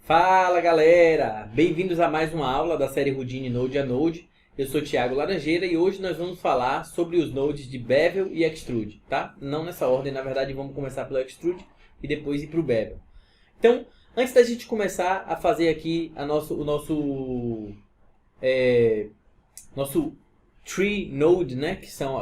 Fala galera, bem-vindos a mais uma aula da série Houdini Node a Node. Eu sou Thiago Laranjeira e hoje nós vamos falar sobre os nodes de Bevel e Extrude, tá? Não nessa ordem, na verdade vamos começar pelo Extrude e depois ir para o Bevel. Então, antes da gente começar a fazer aqui o nosso tree node, né?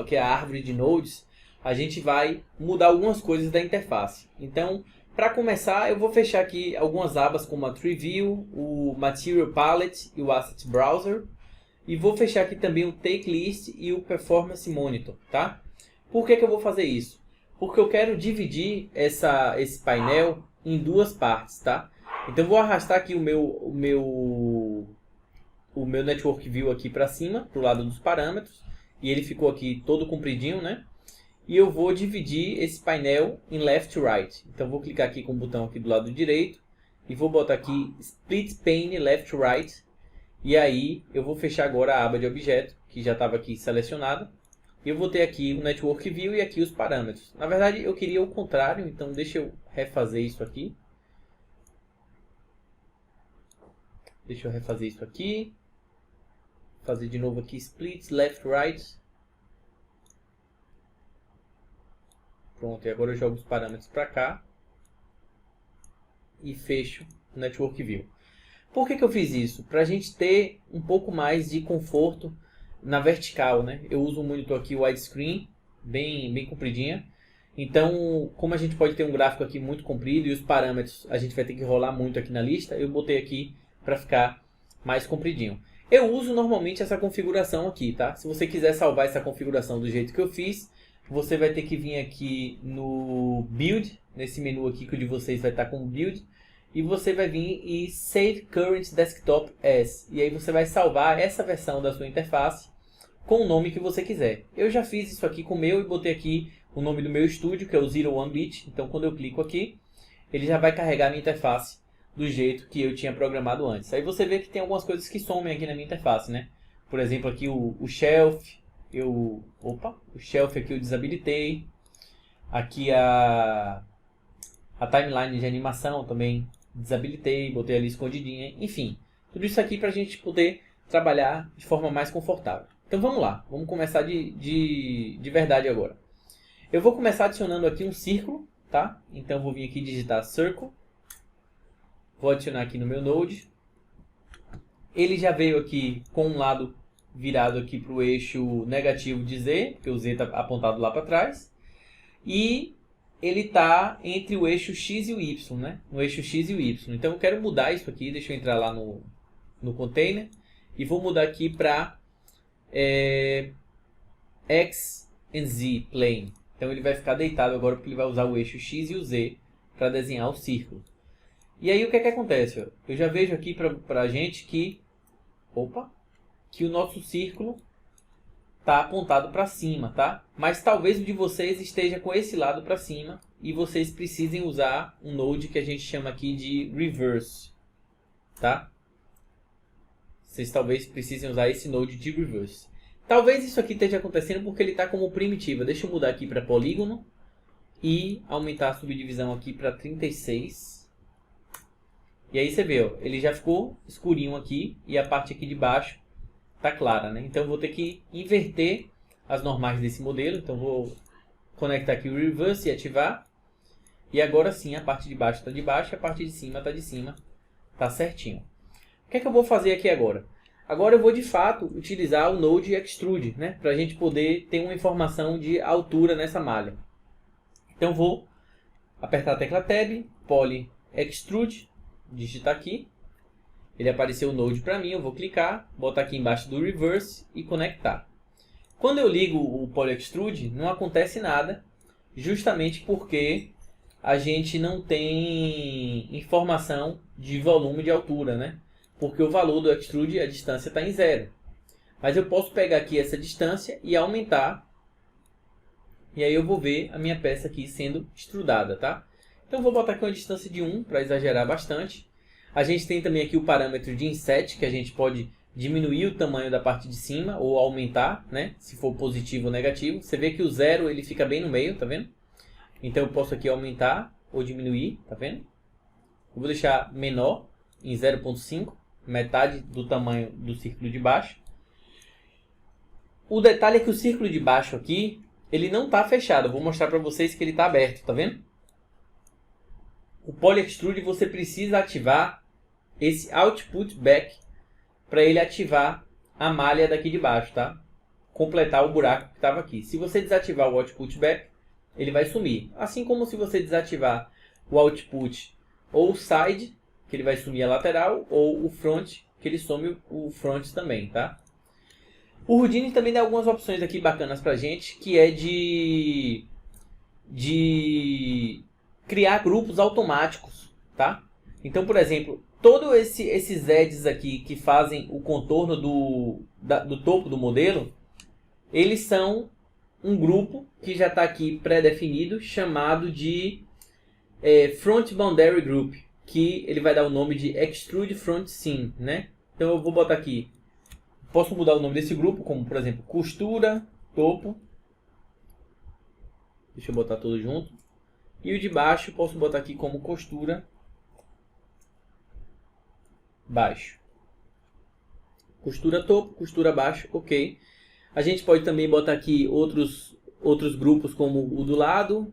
Que é a árvore de nodes, a gente vai mudar algumas coisas da interface. Então, para começar, eu vou fechar aqui algumas abas como a Tree View, o Material Palette e o Asset Browser. E vou fechar aqui também o Take List e o Performance Monitor, tá? Por que eu vou fazer isso? Porque eu quero dividir esse painel em duas partes, tá? Então eu vou arrastar aqui o meu Network View aqui para cima, para o lado dos parâmetros. E ele ficou aqui todo compridinho, né? E eu vou dividir esse painel em left to right. Então vou clicar aqui com o botão aqui do lado direito e vou botar aqui Split Pane Left to Right. E aí eu vou fechar agora a aba de objeto, que já estava aqui selecionada. E eu vou ter aqui o Network View e aqui os parâmetros. Na verdade eu queria o contrário, então deixa eu refazer isso aqui. Deixa eu refazer isso aqui. Fazer de novo aqui Split Left to Right. Pronto, e agora eu jogo os parâmetros para cá e fecho o Network View. Por que eu fiz isso? Para a gente ter um pouco mais de conforto na vertical, né? Eu uso um monitor aqui widescreen, bem compridinha. Então, como a gente pode ter um gráfico aqui muito comprido e os parâmetros a gente vai ter que rolar muito aqui na lista, eu botei aqui para ficar mais compridinho. Eu uso normalmente essa configuração aqui, tá? Se você quiser salvar essa configuração do jeito que eu fiz, você vai ter que vir aqui no Build, nesse menu aqui que o de vocês vai estar com Build, e você vai vir e Save Current Desktop As. E aí você vai salvar essa versão da sua interface com o nome que você quiser. Eu já fiz isso aqui com o meu e botei aqui o nome do meu estúdio, que é o 01-bit. Então quando eu clico aqui, ele já vai carregar a minha interface do jeito que eu tinha programado antes. Aí você vê que tem algumas coisas que somem aqui na minha interface, né? Por exemplo, aqui o Shelf. O shelf aqui eu desabilitei. Aqui a timeline de animação também desabilitei, botei ali escondidinha. Enfim, tudo isso aqui para a gente poder trabalhar de forma mais confortável. Então vamos lá, vamos começar de verdade agora. Eu vou começar adicionando aqui um círculo, tá? Então eu vou vir aqui digitar Circle. Vou adicionar aqui no meu Node. Ele já veio aqui com um lado virado aqui para o eixo negativo de Z, porque o Z está apontado lá para trás. E ele está entre o eixo X e o Y, né? No eixo X e o Y. Então eu quero mudar isso aqui, deixa eu entrar lá no container. E vou mudar aqui para X and Z plane. Então ele vai ficar deitado agora porque ele vai usar o eixo X e o Z para desenhar o círculo. E aí o que acontece? Eu já vejo aqui para a gente que o nosso círculo está apontado para cima, tá? Mas talvez o de vocês esteja com esse lado para cima e vocês precisem usar um node que a gente chama aqui de reverse, tá? Vocês talvez precisem usar esse node de reverse. Talvez isso aqui esteja acontecendo porque ele está como primitiva. Deixa eu mudar aqui para polígono e aumentar a subdivisão aqui para 36. E aí você vê, ó, ele já ficou escurinho aqui e a parte aqui de baixo tá clara, né? Então eu vou ter que inverter as normais desse modelo. Então vou conectar aqui o reverse e ativar. E agora sim a parte de baixo está de baixo e a parte de cima está de cima. Tá certinho. O que eu vou fazer aqui agora? Agora eu vou de fato utilizar o Node Extrude, né? Para a gente poder ter uma informação de altura nessa malha. Então vou apertar a tecla Tab, Poly Extrude, digitar aqui. Ele apareceu o Node para mim, eu vou clicar, botar aqui embaixo do Reverse e conectar. Quando eu ligo o Poly Extrude, não acontece nada, justamente porque a gente não tem informação de volume de altura, né? Porque o valor do Extrude, a distância está em 0. Mas eu posso pegar aqui essa distância e aumentar, e aí eu vou ver a minha peça aqui sendo extrudada, tá? Então eu vou botar aqui uma distância de 1 para exagerar bastante. A gente tem também aqui o parâmetro de inset, que a gente pode diminuir o tamanho da parte de cima ou aumentar, né? Se for positivo ou negativo. Você vê que o 0 ele fica bem no meio, tá vendo? Então eu posso aqui aumentar ou diminuir, tá vendo? Eu vou deixar menor em 0.5, metade do tamanho do círculo de baixo. O detalhe é que o círculo de baixo aqui, ele não está fechado. Eu vou mostrar para vocês que ele está aberto, tá vendo? O Poly Extrude você precisa ativar esse Output Back para ele ativar a malha daqui de baixo, tá? Completar o buraco que estava aqui. Se você desativar o Output Back, ele vai sumir. Assim como se você desativar o Output ou o Side, que ele vai sumir a lateral, ou o Front, que ele some o Front também, tá? O Houdini também dá algumas opções aqui bacanas pra gente, que é de criar grupos automáticos, tá? Então, por exemplo, todos esses edges aqui que fazem o contorno do topo do modelo, eles são um grupo que já está aqui pré-definido, chamado de Front Boundary Group, que ele vai dar o nome de Extrude Front Seam, né? Então eu vou botar aqui, posso mudar o nome desse grupo, como por exemplo, costura, topo. Deixa eu botar tudo junto. E o de baixo posso botar aqui como costura, baixo. Costura topo, costura baixo, ok. A gente pode também botar aqui outros grupos como o do lado,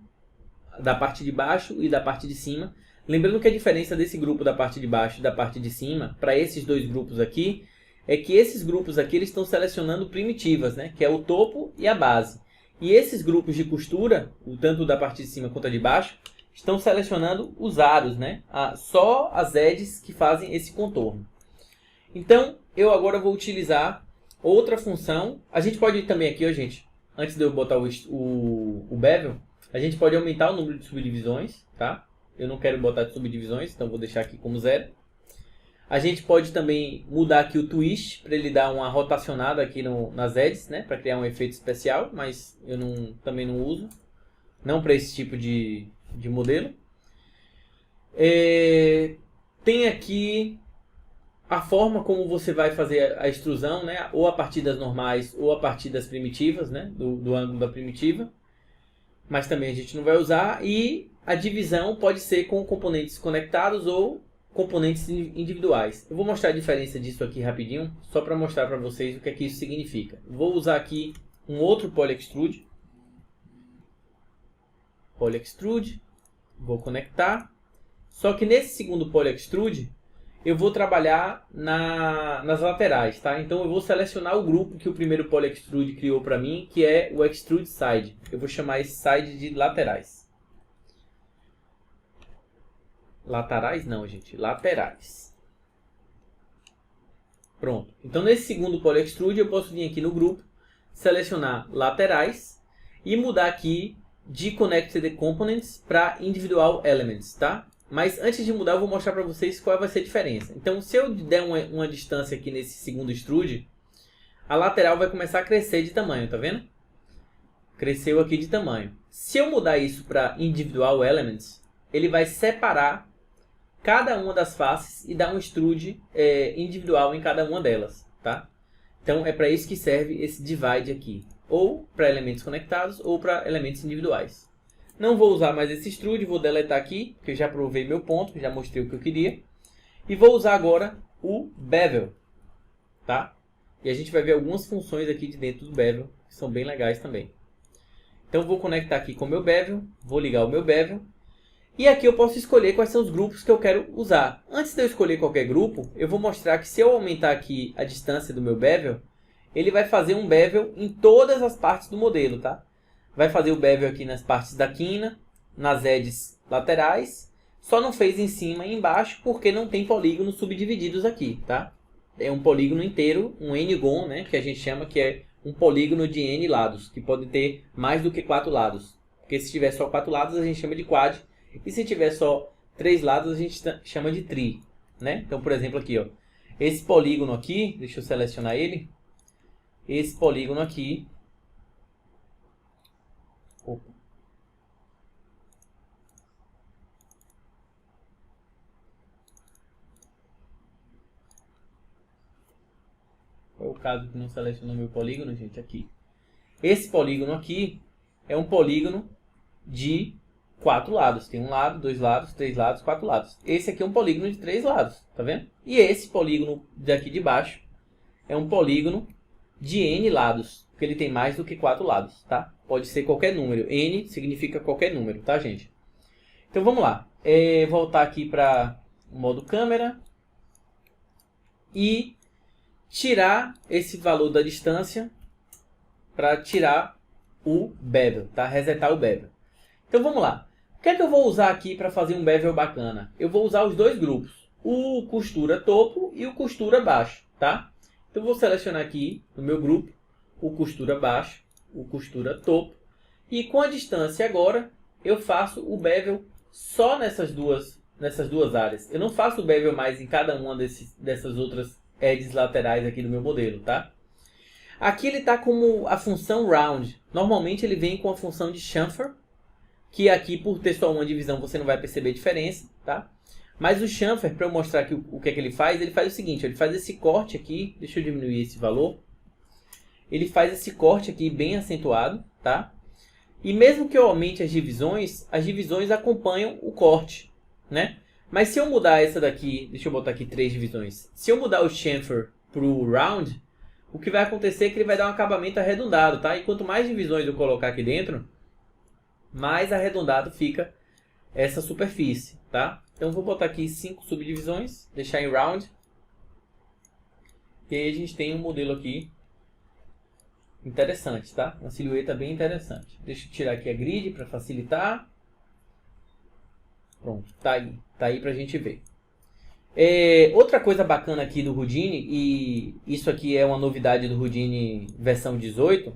da parte de baixo e da parte de cima. Lembrando que a diferença desse grupo da parte de baixo e da parte de cima, para esses dois grupos aqui, é que esses grupos aqui eles estão selecionando primitivas, né? Que é o topo e a base. E esses grupos de costura, tanto da parte de cima quanto a de baixo, estão selecionando os aros, né? Só as edges que fazem esse contorno. Então, eu agora vou utilizar outra função. A gente pode também aqui, ó, gente, antes de eu botar o bevel, a gente pode aumentar o número de subdivisões, tá? Eu não quero botar de subdivisões, então vou deixar aqui como 0. A gente pode também mudar aqui o twist, para ele dar uma rotacionada aqui nas edges, né? Para criar um efeito especial, mas eu também não uso. Não para esse tipo de modelo. Tem aqui a forma como você vai fazer a extrusão, né? Ou a partir das normais ou a partir das primitivas, né? Do ângulo da primitiva. Mas também a gente não vai usar. E a divisão pode ser com componentes conectados ou componentes individuais. Eu vou mostrar a diferença disso aqui rapidinho, só para mostrar para vocês o que é que isso significa. Vou usar aqui um outro Poly Extrude. Poly Extrude. Vou conectar. Só que nesse segundo Poly Extrude, eu vou trabalhar nas laterais, tá? Então eu vou selecionar o grupo que o primeiro Poly Extrude criou para mim, que é o Extrude Side. Eu vou chamar esse side de laterais. Laterais não, gente. Laterais. Pronto. Então nesse segundo Poly Extrude eu posso vir aqui no grupo, selecionar laterais e mudar aqui de Connected Components para Individual Elements, tá? Mas antes de mudar, eu vou mostrar para vocês qual vai ser a diferença. Então, se eu der uma distância aqui nesse segundo extrude, a lateral vai começar a crescer de tamanho, tá vendo? Cresceu aqui de tamanho. Se eu mudar isso para Individual Elements, ele vai separar cada uma das faces e dar um extrude individual em cada uma delas, tá? Então, é para isso que serve esse divide aqui. Ou para elementos conectados, ou para elementos individuais. Não vou usar mais esse extrude, vou deletar aqui, porque eu já provei meu ponto, já mostrei o que eu queria. E vou usar agora o bevel, tá? E a gente vai ver algumas funções aqui de dentro do bevel, que são bem legais também. Então vou conectar aqui com o meu bevel, vou ligar o meu bevel. E aqui eu posso escolher quais são os grupos que eu quero usar. Antes de eu escolher qualquer grupo, eu vou mostrar que se eu aumentar aqui a distância do meu bevel, ele vai fazer um bevel em todas as partes do modelo, tá? Vai fazer o bevel aqui nas partes da quina, nas edges laterais. Só não fez em cima e embaixo porque não tem polígonos subdivididos aqui, tá? É um polígono inteiro, um n-gon, né? Que a gente chama que é um polígono de n lados, que pode ter mais do que 4 lados. Porque se tiver só 4 lados, a gente chama de quad. E se tiver só 3 lados, a gente chama de tri, né? Então, por exemplo, aqui, ó. Esse polígono aqui, deixa eu selecionar ele. Esse polígono aqui. Opa. Qual é o caso que não selecionou meu polígono, gente? Aqui. Esse polígono aqui é um polígono de 4 lados. Tem um lado, 2 lados, 3 lados, 4 lados. Esse aqui é um polígono de 3 lados, tá vendo? E esse polígono daqui de baixo é um polígono de N lados, porque ele tem mais do que 4 lados, tá? Pode ser qualquer número. N significa qualquer número, tá, gente? Então vamos lá. Voltar aqui para o modo câmera e tirar esse valor da distância para tirar o bevel, tá? Resetar o bevel. Então vamos lá. O que é que eu vou usar aqui para fazer um bevel bacana? Eu vou usar os dois grupos, o costura topo e o costura baixo, tá? Então eu vou selecionar aqui no meu grupo o costura baixo, o costura topo, e com a distância agora eu faço o bevel só nessas duas áreas. Eu não faço o bevel mais em cada uma dessas outras edges laterais aqui do meu modelo, tá? Aqui ele está como a função round. Normalmente ele vem com a função de chamfer, que aqui por ter só uma divisão você não vai perceber a diferença, tá? Mas o chamfer, para eu mostrar aqui o que é que ele faz o seguinte, ele faz esse corte aqui, deixa eu diminuir esse valor. Ele faz esse corte aqui bem acentuado, tá? E mesmo que eu aumente as divisões acompanham o corte, né? Mas se eu mudar essa daqui, deixa eu botar aqui 3 divisões. Se eu mudar o chamfer para o round, o que vai acontecer é que ele vai dar um acabamento arredondado, tá? E quanto mais divisões eu colocar aqui dentro, mais arredondado fica essa superfície, tá? Então vou botar aqui 5 subdivisões, deixar em round. E aí a gente tem um modelo aqui interessante, tá? Uma silhueta bem interessante. Deixa eu tirar aqui a grid para facilitar. Pronto, tá aí pra gente ver. Outra coisa bacana aqui do Houdini, e isso aqui é uma novidade do Houdini versão 18,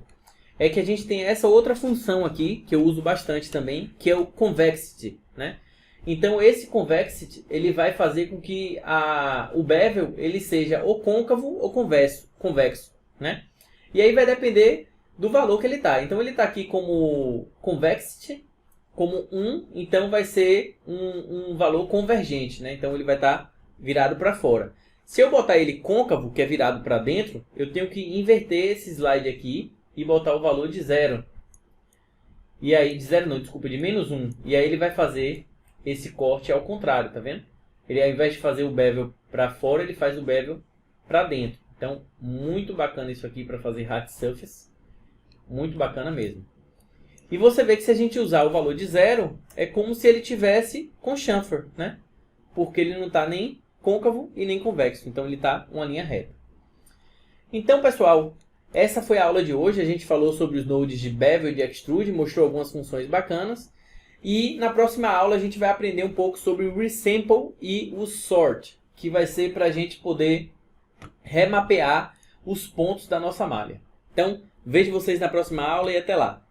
é que a gente tem essa outra função aqui, que eu uso bastante também, que é o Convexity, né? Então esse Convexity, ele vai fazer com que o bevel ele seja ou côncavo ou convexo, né? E aí vai depender do valor que ele está. Então ele está aqui como Convexity, como 1, então vai ser um valor convergente, né? Então ele vai estar virado para fora. Se eu botar ele côncavo, que é virado para dentro, eu tenho que inverter esse slide aqui e botar o valor de 0. E aí, de 0 não, desculpa, de menos 1. E aí ele vai fazer esse corte ao contrário, tá vendo? Ele ao invés de fazer o bevel para fora, ele faz o bevel para dentro. Então, muito bacana isso aqui para fazer hard surface. Muito bacana mesmo. E você vê que se a gente usar o valor de 0, é como se ele tivesse com chamfer, né? Porque ele não está nem côncavo e nem convexo. Então ele está uma linha reta. Então, pessoal, essa foi a aula de hoje. A gente falou sobre os nodes de bevel e de extrude, mostrou algumas funções bacanas. E na próxima aula a gente vai aprender um pouco sobre o resample e o sort, que vai ser para a gente poder remapear os pontos da nossa malha. Então, vejo vocês na próxima aula e até lá.